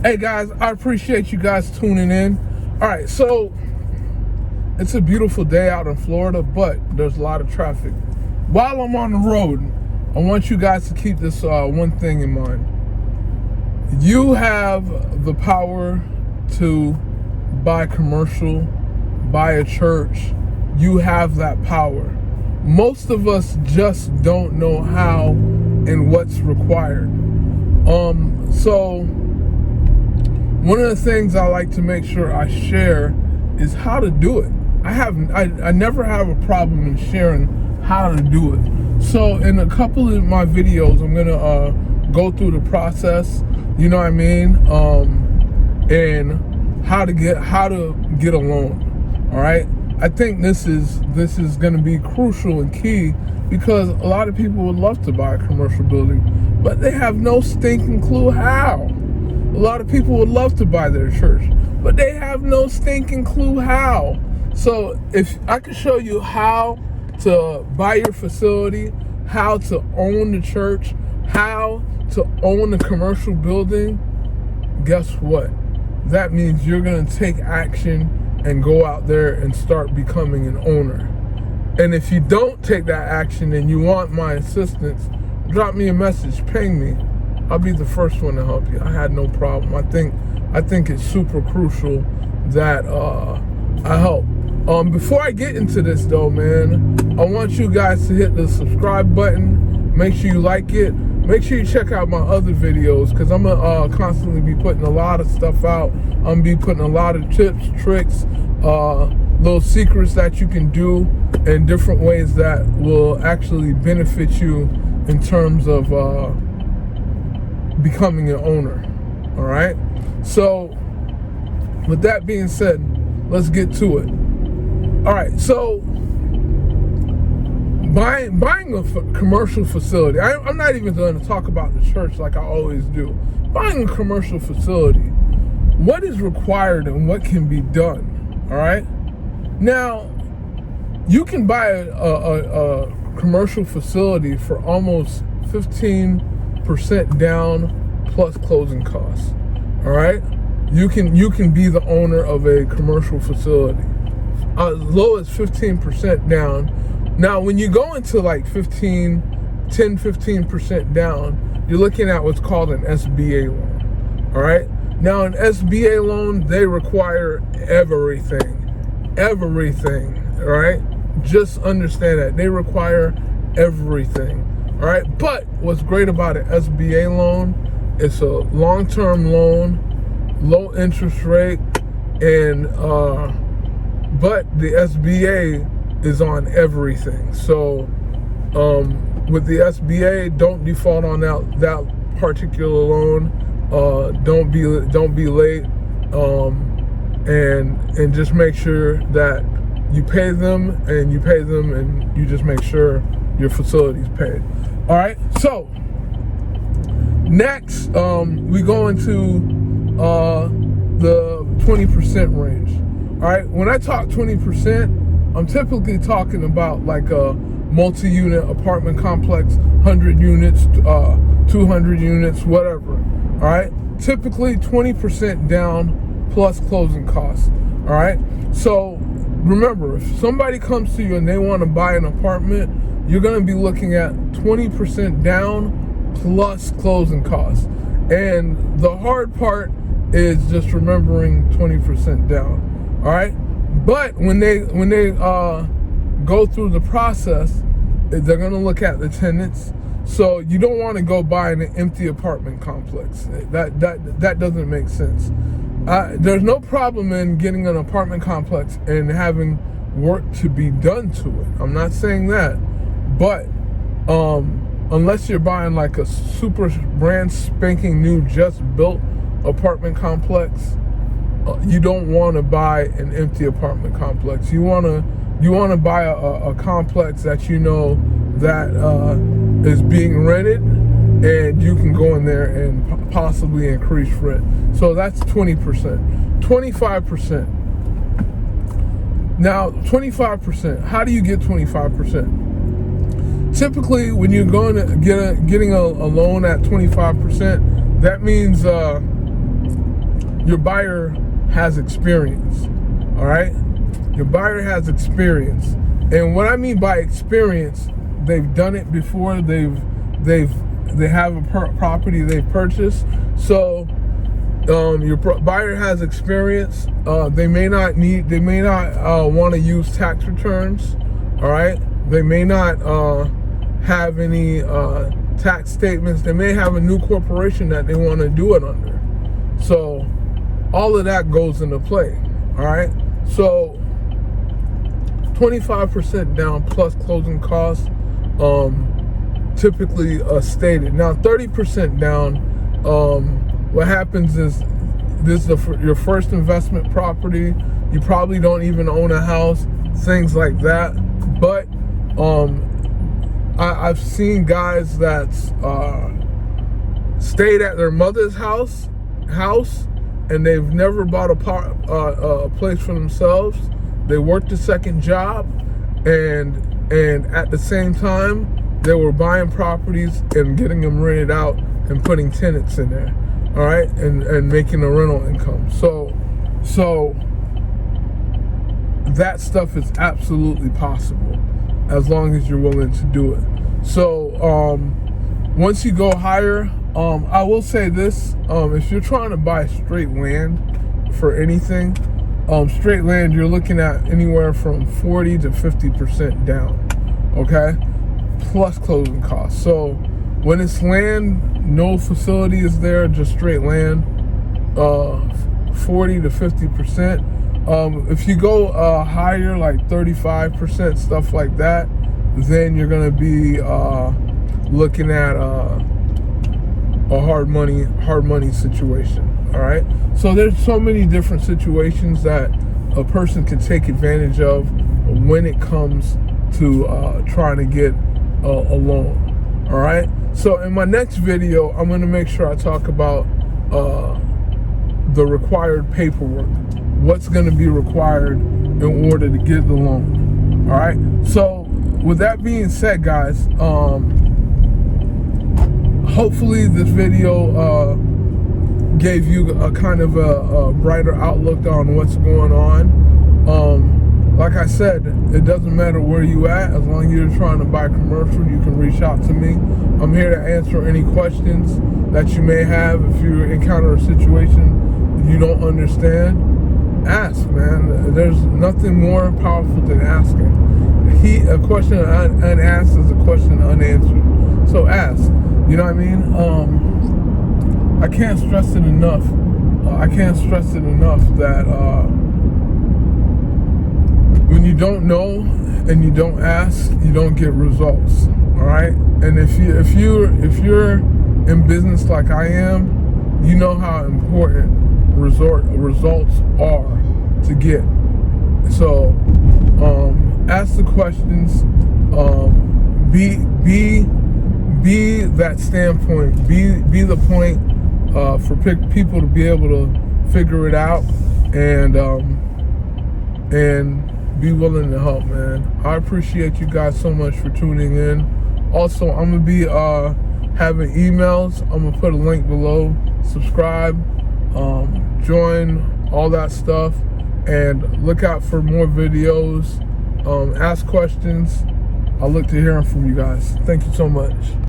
Hey guys, I appreciate you guys tuning in. All right, so it's a beautiful day out in Florida, but there's a lot of traffic. While I'm on the road, I want you guys to keep this one thing in mind. You have the power to buy commercial, buy a church. You have that power. Most of us just don't know how and what's required. So one of the things I like to make sure I share is how to do it. I never have a problem in sharing how to do it. So in a couple of my videos, I'm gonna go through the process, you know what I mean, and how to get a loan. All right. I think this is going to be crucial and key because a lot of people would love to buy a commercial building, but they have no stinking clue how. A lot of people would love to buy their church, but they have no stinking clue how. So if I could show you how to buy your facility, how to own the church, how to own a commercial building, guess what? That means you're going to take action and go out there and start becoming an owner. And if you don't take that action and you want my assistance, drop me a message, ping me. I'll be the first one to help you. I had no problem. I think it's super crucial that I help. Before I get into this though, man, I want you guys to hit the subscribe button. Make sure you like it. Make sure you check out my other videos because I'm gonna constantly be putting a lot of stuff out. I'm gonna be putting a lot of tips, tricks, little secrets that you can do in different ways that will actually benefit you in terms of becoming an owner. All right. So with that being said, let's get to it. All right. So buying a commercial facility, I'm not even going to talk about the church like I always do. Buying a commercial facility, what is required and what can be done, all right? Now, you can buy a commercial facility for almost 15% down plus closing costs, all right? You can be the owner of a commercial facility, as low as 15% down. Now, when you go into like 15% down, you're looking at what's called an SBA loan, all right? Now, an SBA loan, they require everything, all right? Just understand that. They require everything, all right? But what's great about an SBA loan, it's a long-term loan, low interest rate, and but the SBA is on everything. So with the SBA, don't default on that particular loan. Don't be late, and just make sure that you pay them and you just make sure your facility's paid. All right. So next, we go into the 20% range. All right. When I talk 20%, I'm typically talking about like a multi-unit apartment complex, 100 units, 200 units, whatever. All right. Typically 20% down plus closing costs. All right. So remember, if somebody comes to you and they want to buy an apartment, you're going to be looking at 20% down plus closing costs. And the hard part is just remembering 20% down. All right. But when they go through the process, they're going to look at the tenants. So you don't want to go buy an empty apartment complex. That doesn't make sense. There's no problem in getting an apartment complex and having work to be done to it. I'm not saying that, but unless you're buying like a super brand spanking new, just built apartment complex, you don't want to buy an empty apartment complex. You want to buy a complex that you know that is being rented, and you can go in there and possibly increase rent. So that's 20%. 25%. Now, 25%. How do you get 25%? Typically, when you're going to getting a loan at 25%, that means your buyer has experience. All right, your buyer has experience, and what I mean by experience, they've done it before. They have a property they've purchased. So your buyer has experience. They may not want to use tax returns. All right, they may not have any tax statements. They may have a new corporation that they want to do it under. So all of that goes into play. All right, so 25% down plus closing costs, typically stated. Now 30% down, what happens is this is your first investment property. You probably don't even own a house, things like that. But I've seen guys that stayed at their mother's house, and they've never bought a place for themselves. They worked a second job, and at the same time, they were buying properties and getting them rented out and putting tenants in there, all right, and making a rental income. So that stuff is absolutely possible as long as you're willing to do it. So once you go higher, I will say this, if you're trying to buy straight land for anything, straight land, you're looking at anywhere from 40 to 50% down, okay, plus closing costs. So when it's land, no facility is there, just straight land, 40 to 50%. If you go higher, like 35%, stuff like that, then you're gonna be looking at a hard money situation. All right, so there's so many different situations that a person can take advantage of when it comes to trying to get a loan. All right, so in my next video, I'm going to make sure I talk about the required paperwork, what's going to be required in order to get the loan. All right, so with that being said, guys, hopefully this video gave you a kind of a brighter outlook on what's going on. Like I said, it doesn't matter where you at, as long as you're trying to buy commercial, you can reach out to me. I'm here to answer any questions that you may have. If you encounter a situation you don't understand, ask, man. There's nothing more powerful than asking. A question unasked is a question unanswered. So ask. You know what I mean? I can't stress it enough. That when you don't know and you don't ask, you don't get results. All right. And if you're in business like I am, you know how important results are to get. So ask the questions. Be that standpoint. Be the point for people to be able to figure it out and be willing to help, man. I appreciate you guys so much for tuning in. Also, I'm gonna be having emails. I'm gonna put a link below. Subscribe, join, all that stuff, and look out for more videos. Ask questions. I look to hearing from you guys. Thank you so much.